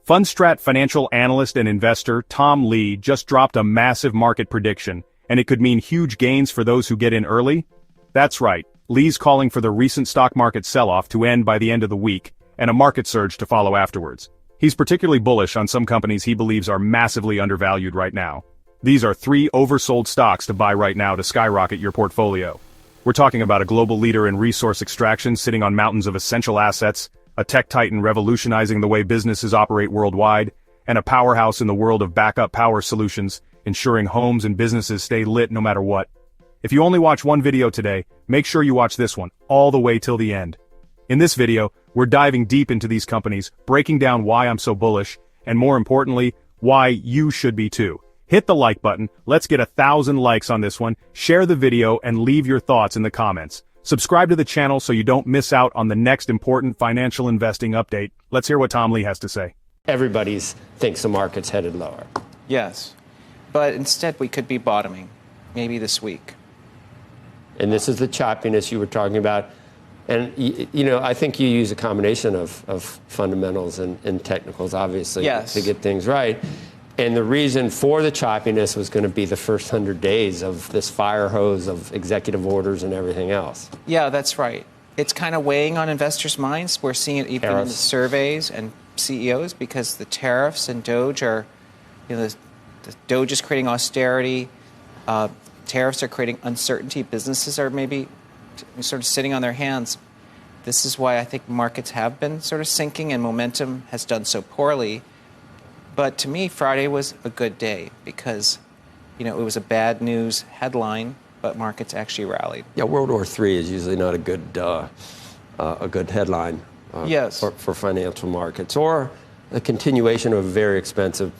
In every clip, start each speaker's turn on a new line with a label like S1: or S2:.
S1: Fundstrat financial analyst and investor Tom Lee just dropped a massive market prediction, and it could mean huge gains for those who get in early? That's right, Lee's calling for the recent stock market sell-off to end by the end of the week, and a market surge to follow afterwards. He's particularly bullish on some companies he believes are massively undervalued right now. These are 3 oversold stocks to buy right now to skyrocket your portfolio. We're talking about a global leader in resource extraction sitting on mountains of essential assets, a tech titan revolutionizing the way businesses operate worldwide, and a powerhouse in the world of backup power solutions, ensuring homes and businesses stay lit no matter what. If you only watch one video today, make sure you watch this one, all the way till the end. In this video, we're diving deep into these companies, breaking down why I'm so bullish, and more importantly, why you should be too. Hit the like button, let's get 1,000 likes on this one, share the video, and leave your thoughts in the comments. Subscribe to the channel so you don't miss out on the next important financial investing update. Let's hear what Tom Lee has to say.
S2: Everybody thinks the market's headed lower.
S3: Yes, but instead we could be bottoming, maybe this week.
S2: And this is the choppiness you were talking about. And, I think you use a combination of fundamentals and technicals, obviously,
S3: yes,
S2: to get things right. And the reason for the choppiness was going to be the first 100 days of this fire hose of executive orders and everything else.
S3: Yeah, that's right. It's kind of weighing on investors' minds. We're seeing it even in the surveys and CEOs because the tariffs and DOGE are, the DOGE is creating austerity. Tariffs are creating uncertainty. Businesses are maybe sort of sitting on their hands. This is why I think markets have been sort of sinking and momentum has done so poorly. But to me, Friday was a good day because, it was a bad news headline, but markets actually rallied.
S2: Yeah, World War III is usually not a good headline
S3: yes,
S2: for financial markets, or a continuation of a very expensive,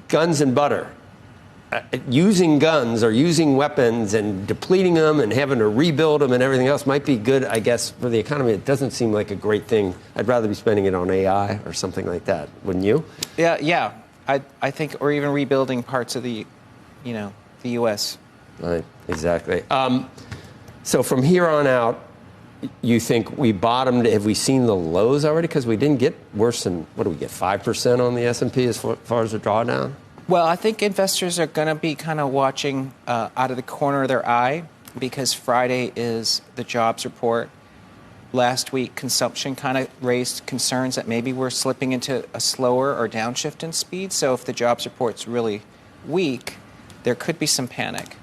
S2: guns and butter. Using guns or using weapons and depleting them and having to rebuild them and everything else might be good, I guess, for the economy. It doesn't seem like a great thing. I'd rather be spending it on AI or something like that, wouldn't you?
S3: Yeah. I think, or even rebuilding parts of the U.S.
S2: Right, exactly. So from here on out, you think we bottomed? Have we seen the lows already? Because we didn't get worse than, what do we get, 5% on the S&P as far as the drawdown?
S3: Well, I think investors are going to be kind of watching out of the corner of their eye because Friday is the jobs report. Last week, consumption kind of raised concerns that maybe we're slipping into a slower or downshift in speed. So if the jobs report's really weak, there could be some panic.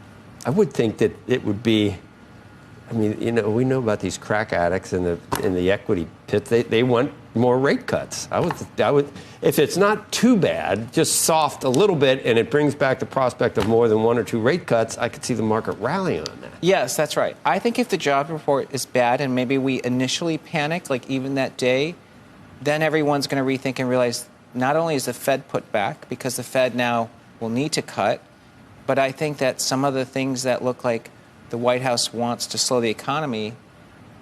S2: I would think that it would be, we know about these crack addicts in the equity pit. They want more rate cuts. I would, if it's not too bad, just soft a little bit, and it brings back the prospect of more than 1 or 2 rate cuts, I could see the market rallying on that.
S3: Yes, that's right. I think if the job report is bad and maybe we initially panic, like even that day, then everyone's going to rethink and realize not only is the Fed put back, because the Fed now will need to cut, but I think that some of the things that look like the White House wants to slow the economy,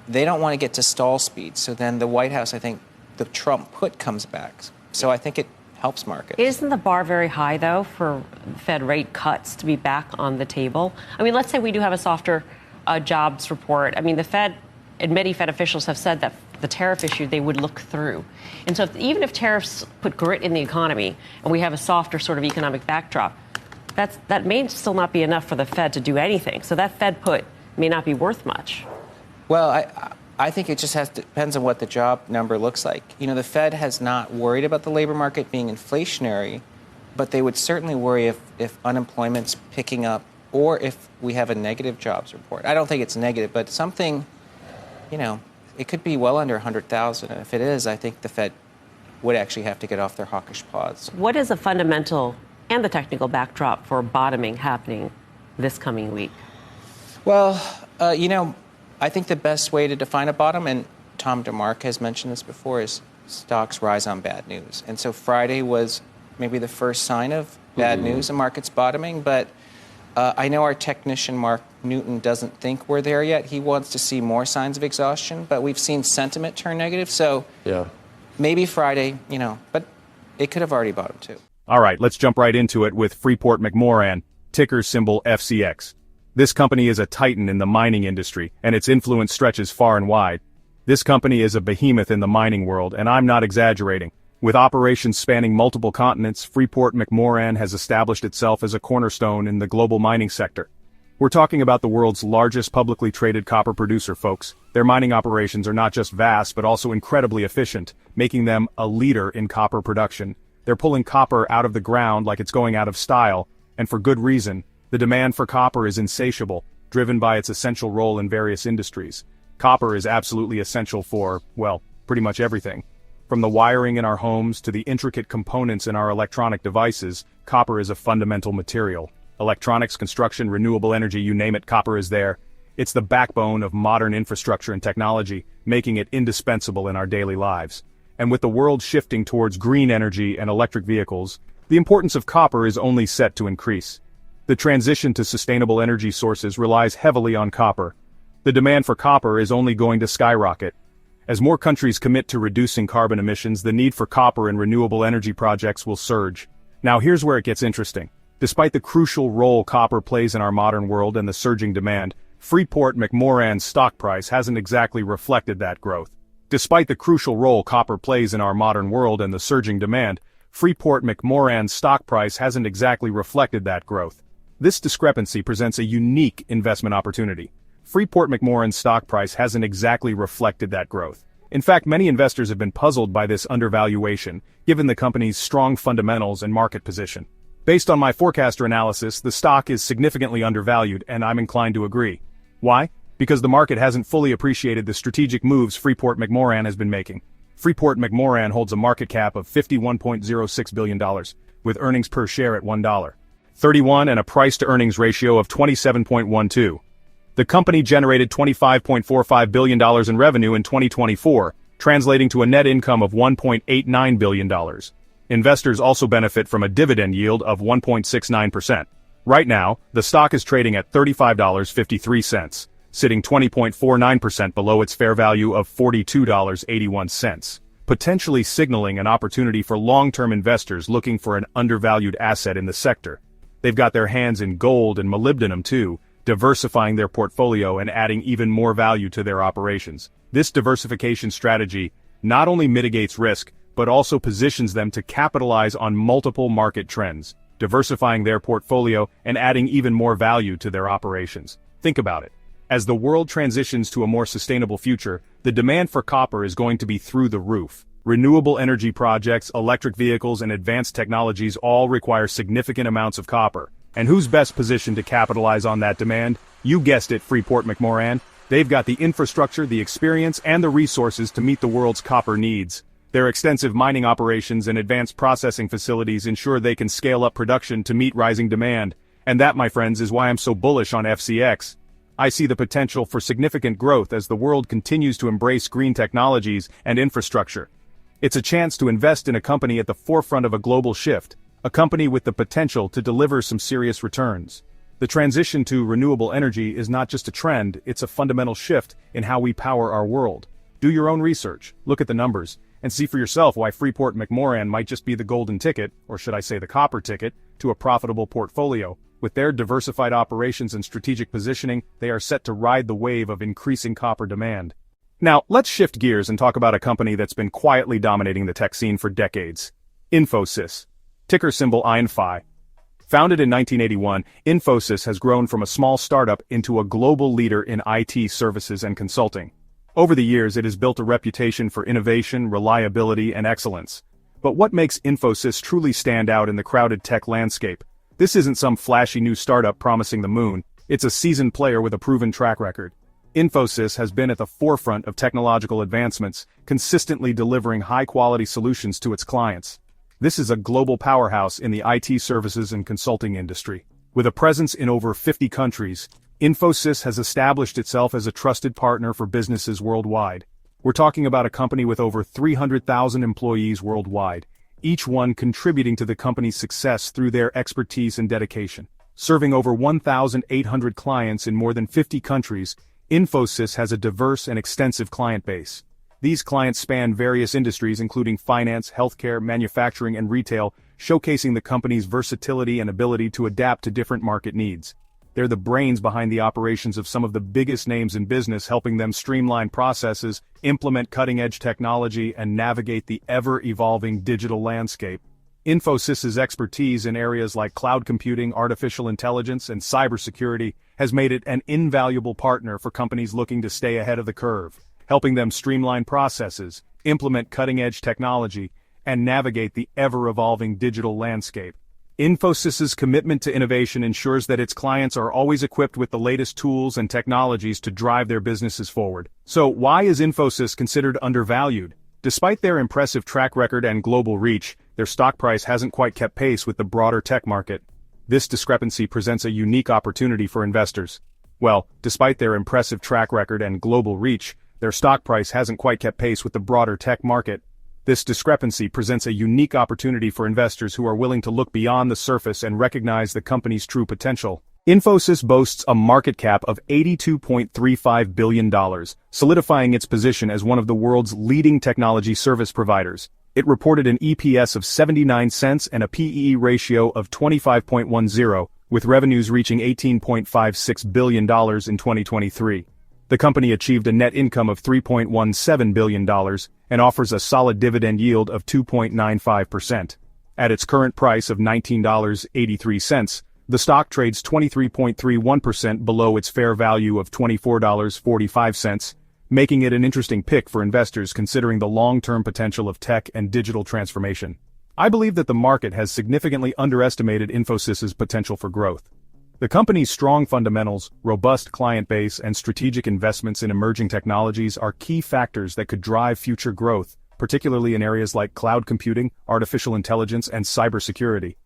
S3: they don't want to get to stall speed. So then the White House, I think, the Trump put comes back. So I think it helps markets.
S4: Isn't the bar very high, though, for Fed rate cuts to be back on the table? Let's say we do have a softer jobs report. The Fed and many Fed officials have said that the tariff issue they would look through. And so even if tariffs put grit in the economy and we have a softer sort of economic backdrop, that may still not be enough for the Fed to do anything. So that Fed put may not be worth much.
S3: Well, I think it just depends on what the job number looks like. The Fed has not worried about the labor market being inflationary, but they would certainly worry if unemployment's picking up or if we have a negative jobs report. I don't think it's negative, but something, it could be well under 100,000. And if it is, I think the Fed would actually have to get off their hawkish paws.
S4: What is the fundamental and the technical backdrop for bottoming happening this coming week?
S3: Well, I think the best way to define a bottom, and Tom DeMark has mentioned this before, is stocks rise on bad news. And so Friday was maybe the first sign of bad news and markets bottoming. But I know our technician, Mark Newton, doesn't think we're there yet. He wants to see more signs of exhaustion. But we've seen sentiment turn negative. So maybe Friday, but it could have already bottomed too.
S1: All right, let's jump right into it with Freeport-McMoRan, ticker symbol FCX. This company is a titan in the mining industry, and its influence stretches far and wide. This company is a behemoth in the mining world, and I'm not exaggerating. With operations spanning multiple continents, Freeport-McMoRan has established itself as a cornerstone in the global mining sector. We're talking about the world's largest publicly traded copper producer, folks. Their mining operations are not just vast but also incredibly efficient, making them a leader in copper production. They're pulling copper out of the ground like it's going out of style, and for good reason. The demand for copper is insatiable, driven by its essential role in various industries. Copper is absolutely essential for, well, pretty much everything. From the wiring in our homes to the intricate components in our electronic devices, copper is a fundamental material. Electronics, construction, renewable energy, you name it, copper is there. It's the backbone of modern infrastructure and technology, making it indispensable in our daily lives. And with the world shifting towards green energy and electric vehicles, the importance of copper is only set to increase. The transition to sustainable energy sources relies heavily on copper. The demand for copper is only going to skyrocket. As more countries commit to reducing carbon emissions, the need for copper in renewable energy projects will surge. Now here's where it gets interesting. Despite the crucial role copper plays in our modern world and the surging demand, Freeport-McMoRan's stock price hasn't exactly reflected that growth. Despite the crucial role copper plays in our modern world and the surging demand, Freeport-McMoRan's stock price hasn't exactly reflected that growth. This discrepancy presents a unique investment opportunity. Freeport-McMoRan's stock price hasn't exactly reflected that growth. In fact, many investors have been puzzled by this undervaluation, given the company's strong fundamentals and market position. Based on my forecaster analysis, the stock is significantly undervalued, and I'm inclined to agree. Why? Because the market hasn't fully appreciated the strategic moves Freeport-McMoRan has been making. Freeport-McMoRan holds a market cap of $51.06 billion, with earnings per share at $1.31 and a price-to-earnings ratio of 27.12. The company generated $25.45 billion in revenue in 2024, translating to a net income of $1.89 billion. Investors also benefit from a dividend yield of 1.69%. Right now, the stock is trading at $35.53, sitting 20.49% below its fair value of $42.81, potentially signaling an opportunity for long-term investors looking for an undervalued asset in the sector. They've got their hands in gold and molybdenum too, diversifying their portfolio and adding even more value to their operations. This diversification strategy not only mitigates risk, but also positions them to capitalize on multiple market trends, diversifying their portfolio and adding even more value to their operations. Think about it. As the world transitions to a more sustainable future, the demand for copper is going to be through the roof. Renewable energy projects, electric vehicles, and advanced technologies all require significant amounts of copper. And who's best positioned to capitalize on that demand? You guessed it, Freeport-McMoRan. They've got the infrastructure, the experience, and the resources to meet the world's copper needs. Their extensive mining operations and advanced processing facilities ensure they can scale up production to meet rising demand. And that, my friends, is why I'm so bullish on FCX. I see the potential for significant growth as the world continues to embrace green technologies and infrastructure. It's a chance to invest in a company at the forefront of a global shift, a company with the potential to deliver some serious returns. The transition to renewable energy is not just a trend, it's a fundamental shift in how we power our world. Do your own research, look at the numbers, and see for yourself why Freeport-McMoRan might just be the golden ticket, or should I say the copper ticket, to a profitable portfolio. With their diversified operations and strategic positioning, they are set to ride the wave of increasing copper demand. Now, let's shift gears and talk about a company that's been quietly dominating the tech scene for decades. Infosys. Ticker symbol INFY. Founded in 1981, Infosys has grown from a small startup into a global leader in IT services and consulting. Over the years, it has built a reputation for innovation, reliability, and excellence. But what makes Infosys truly stand out in the crowded tech landscape? This isn't some flashy new startup promising the moon. It's a seasoned player with a proven track record. Infosys has been at the forefront of technological advancements, consistently delivering high-quality solutions to its clients. This is a global powerhouse in the IT services and consulting industry. With a presence in over 50 countries, Infosys has established itself as a trusted partner for businesses worldwide. We're talking about a company with over 300,000 employees worldwide, each one contributing to the company's success through their expertise and dedication. Serving over 1,800 clients in more than 50 countries, Infosys has a diverse and extensive client base. These clients span various industries including finance, healthcare, manufacturing, and retail, showcasing the company's versatility and ability to adapt to different market needs. They're the brains behind the operations of some of the biggest names in business, helping them streamline processes, implement cutting-edge technology, and navigate the ever-evolving digital landscape. Infosys's expertise in areas like cloud computing, artificial intelligence, and cybersecurity has made it an invaluable partner for companies looking to stay ahead of the curve, helping them streamline processes, implement cutting-edge technology, and navigate the ever-evolving digital landscape. Infosys's commitment to innovation ensures that its clients are always equipped with the latest tools and technologies to drive their businesses forward. So why is Infosys considered undervalued? Despite their impressive track record and global reach, their stock price hasn't quite kept pace with the broader tech market. This discrepancy presents a unique opportunity for investors. Well, despite their impressive track record and global reach, their stock price hasn't quite kept pace with the broader tech market. This discrepancy presents a unique opportunity for investors who are willing to look beyond the surface and recognize the company's true potential. Infosys boasts a market cap of $82.35 billion, solidifying its position as one of the world's leading technology service providers. It reported an EPS of 79 cents and a P/E ratio of 25.10, with revenues reaching $18.56 billion in 2023. The company achieved a net income of $3.17 billion and offers a solid dividend yield of 2.95%. At its current price of $19.83, the stock trades 23.31% below its fair value of $24.45, making it an interesting pick for investors considering the long-term potential of tech and digital transformation. I believe that the market has significantly underestimated Infosys's potential for growth. The company's strong fundamentals, robust client base, and strategic investments in emerging technologies are key factors that could drive future growth, particularly in areas like cloud computing, artificial intelligence, and cybersecurity.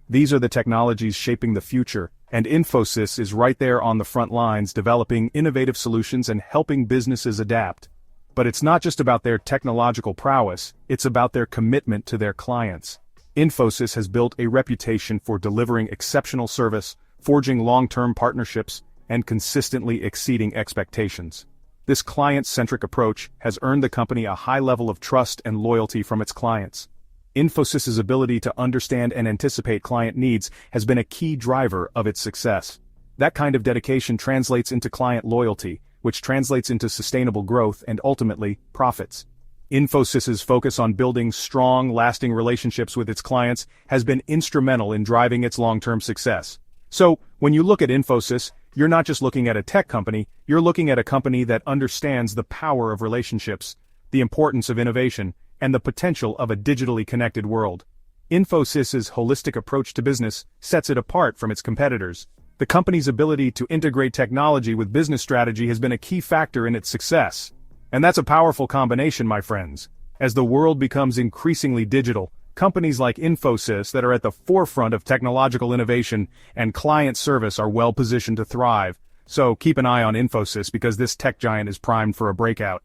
S1: These are the technologies shaping the future, and Infosys is right there on the front lines developing innovative solutions and helping businesses adapt. But it's not just about their technological prowess, it's about their commitment to their clients. Infosys has built a reputation for delivering exceptional service, forging long-term partnerships, and consistently exceeding expectations. This client-centric approach has earned the company a high level of trust and loyalty from its clients. Infosys's ability to understand and anticipate client needs has been a key driver of its success. That kind of dedication translates into client loyalty, which translates into sustainable growth and ultimately, profits. Infosys's focus on building strong, lasting relationships with its clients has been instrumental in driving its long-term success. So, when you look at Infosys, you're not just looking at a tech company, you're looking at a company that understands the power of relationships, the importance of innovation, and the potential of a digitally connected world. Infosys's holistic approach to business sets it apart from its competitors. The company's ability to integrate technology with business strategy has been a key factor in its success. And that's a powerful combination, my friends. As the world becomes increasingly digital, companies like Infosys that are at the forefront of technological innovation and client service are well positioned to thrive. So keep an eye on Infosys because this tech giant is primed for a breakout.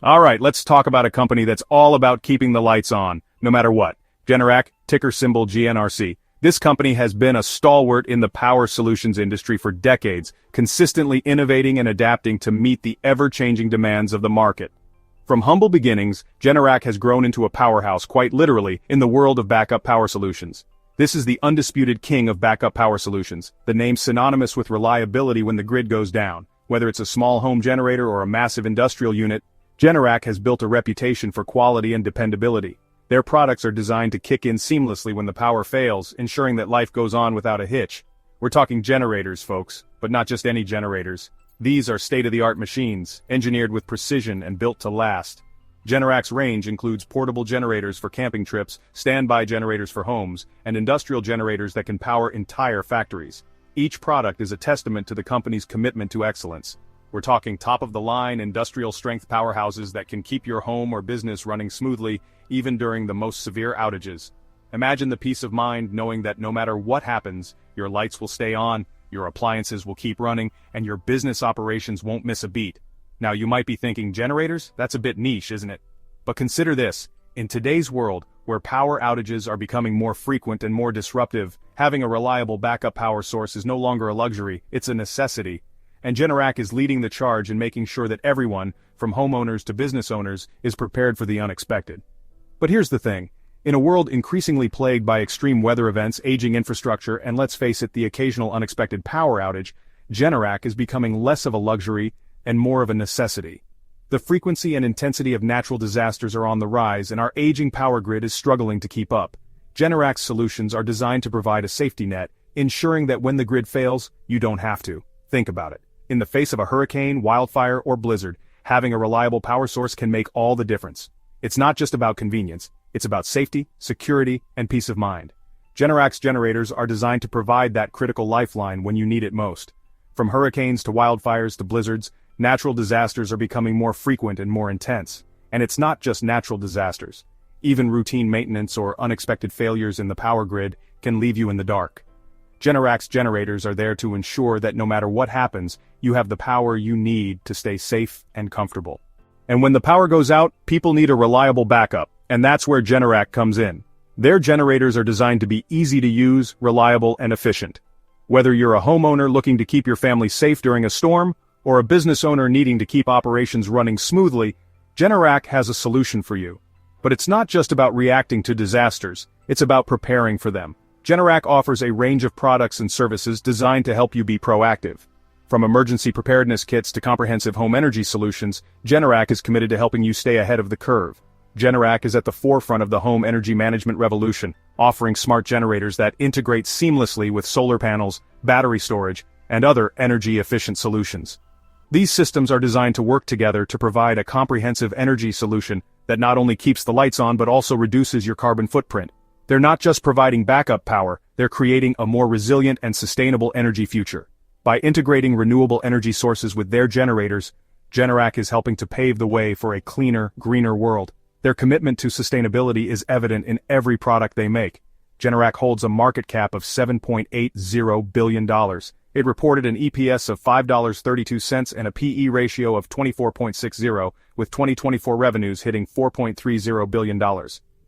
S1: Alright, let's talk about a company that's all about keeping the lights on, no matter what. Generac, ticker symbol GNRC. This company has been a stalwart in the power solutions industry for decades, consistently innovating and adapting to meet the ever-changing demands of the market. From humble beginnings, Generac has grown into a powerhouse quite literally in the world of backup power solutions. This is the undisputed king of backup power solutions, the name synonymous with reliability when the grid goes down. Whether it's a small home generator or a massive industrial unit, Generac has built a reputation for quality and dependability. Their products are designed to kick in seamlessly when the power fails, ensuring that life goes on without a hitch. We're talking generators, folks, but not just any generators. These are state-of-the-art machines, engineered with precision and built to last. Generac's range includes portable generators for camping trips, standby generators for homes, and industrial generators that can power entire factories. Each product is a testament to the company's commitment to excellence. We're talking top-of-the-line industrial-strength powerhouses that can keep your home or business running smoothly, even during the most severe outages. Imagine the peace of mind knowing that no matter what happens, your lights will stay on, your appliances will keep running, and your business operations won't miss a beat. Now you might be thinking, generators? That's a bit niche, isn't it? But consider this. In today's world, where power outages are becoming more frequent and more disruptive, having a reliable backup power source is no longer a luxury, it's a necessity. And Generac is leading the charge in making sure that everyone, from homeowners to business owners, is prepared for the unexpected. But here's the thing. In a world increasingly plagued by extreme weather events, aging infrastructure, and let's face it, the occasional unexpected power outage, Generac is becoming less of a luxury and more of a necessity. The frequency and intensity of natural disasters are on the rise, and our aging power grid is struggling to keep up. Generac's solutions are designed to provide a safety net, ensuring that when the grid fails, you don't have to. Think about it. In the face of a hurricane, wildfire, or blizzard, having a reliable power source can make all the difference. It's not just about convenience, it's about safety, security, and peace of mind. Generac's generators are designed to provide that critical lifeline when you need it most. From hurricanes to wildfires to blizzards, natural disasters are becoming more frequent and more intense. And it's not just natural disasters. Even routine maintenance or unexpected failures in the power grid can leave you in the dark. Generac's generators are there to ensure that no matter what happens, you have the power you need to stay safe and comfortable. And when the power goes out, people need a reliable backup, and that's where Generac comes in. Their generators are designed to be easy to use, reliable, and efficient. Whether you're a homeowner looking to keep your family safe during a storm, or a business owner needing to keep operations running smoothly, Generac has a solution for you. But it's not just about reacting to disasters, it's about preparing for them. Generac offers a range of products and services designed to help you be proactive. From emergency preparedness kits to comprehensive home energy solutions, Generac is committed to helping you stay ahead of the curve. Generac is at the forefront of the home energy management revolution, offering smart generators that integrate seamlessly with solar panels, battery storage, and other energy-efficient solutions. These systems are designed to work together to provide a comprehensive energy solution that not only keeps the lights on but also reduces your carbon footprint. They're not just providing backup power, they're creating a more resilient and sustainable energy future. By integrating renewable energy sources with their generators, Generac is helping to pave the way for a cleaner, greener world. Their commitment to sustainability is evident in every product they make. Generac holds a market cap of $7.80 billion. It reported an EPS of $5.32 and a PE ratio of 24.60, with 2024 revenues hitting $4.30 billion.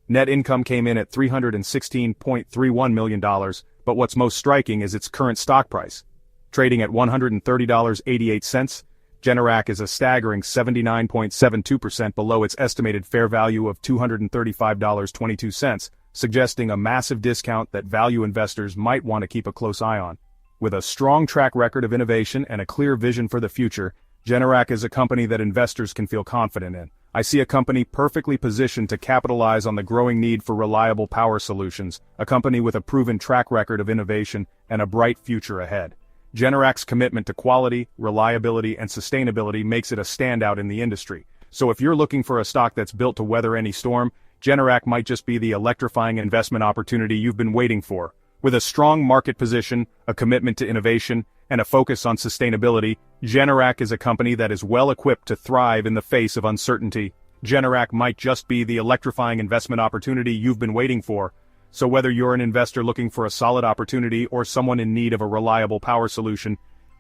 S1: Net income came in at $316.31 million, but what's most striking is its current stock price. Trading at $130.88, Generac is a staggering 79.72% below its estimated fair value of $235.22, suggesting a massive discount that value investors might want to keep a close eye on. With a strong track record of innovation and a clear vision for the future, Generac is a company that investors can feel confident in. I see a company perfectly positioned to capitalize on the growing need for reliable power solutions, a company with a proven track record of innovation and a bright future ahead. Generac's commitment to quality, reliability, and sustainability makes it a standout in the industry. So if you're looking for a stock that's built to weather any storm, Generac might just be the electrifying investment opportunity you've been waiting for. With a strong market position, a commitment to innovation, and a focus on sustainability, Generac is a company that is well equipped to thrive in the face of uncertainty. Generac might just be the electrifying investment opportunity you've been waiting for. So whether you're an investor looking for a solid opportunity or someone in need of a reliable power solution,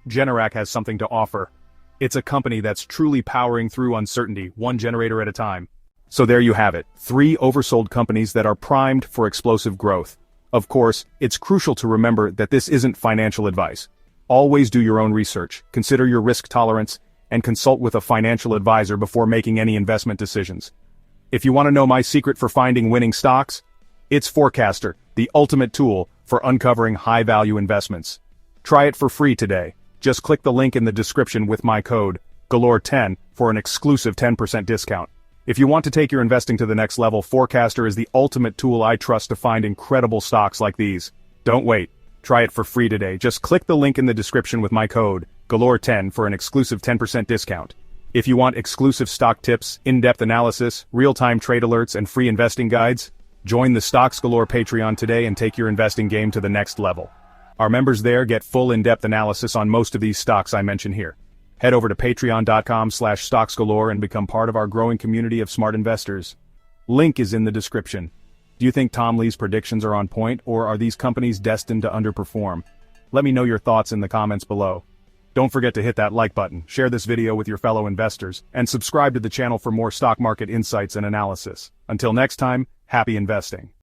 S1: Generac has something to offer. It's a company that's truly powering through uncertainty, one generator at a time. So there you have it, 3 oversold companies that are primed for explosive growth. Of course, it's crucial to remember that this isn't financial advice. Always do your own research, consider your risk tolerance, and consult with a financial advisor before making any investment decisions. If you want to know my secret for finding winning stocks, it's Forecaster, the ultimate tool for uncovering high-value investments. Try it for free today. Just click the link in the description with my code, Galore10, for an exclusive 10% discount. If you want to take your investing to the next level, Forecaster is the ultimate tool I trust to find incredible stocks like these. Don't wait. Try it for free today. Just click the link in the description with my code, Galore10, for an exclusive 10% discount. If you want exclusive stock tips, in-depth analysis, real-time trade alerts, and free investing guides, join the Stocks Galore Patreon today and take your investing game to the next level. Our members there get full in-depth analysis on most of these stocks I mention here. Head over to patreon.com/stocksgalore and become part of our growing community of smart investors. Link is in the description. Do you think Tom Lee's predictions are on point, or are these companies destined to underperform? Let me know your thoughts in the comments below. Don't forget to hit that like button, share this video with your fellow investors, and subscribe to the channel for more stock market insights and analysis. Until next time, happy investing.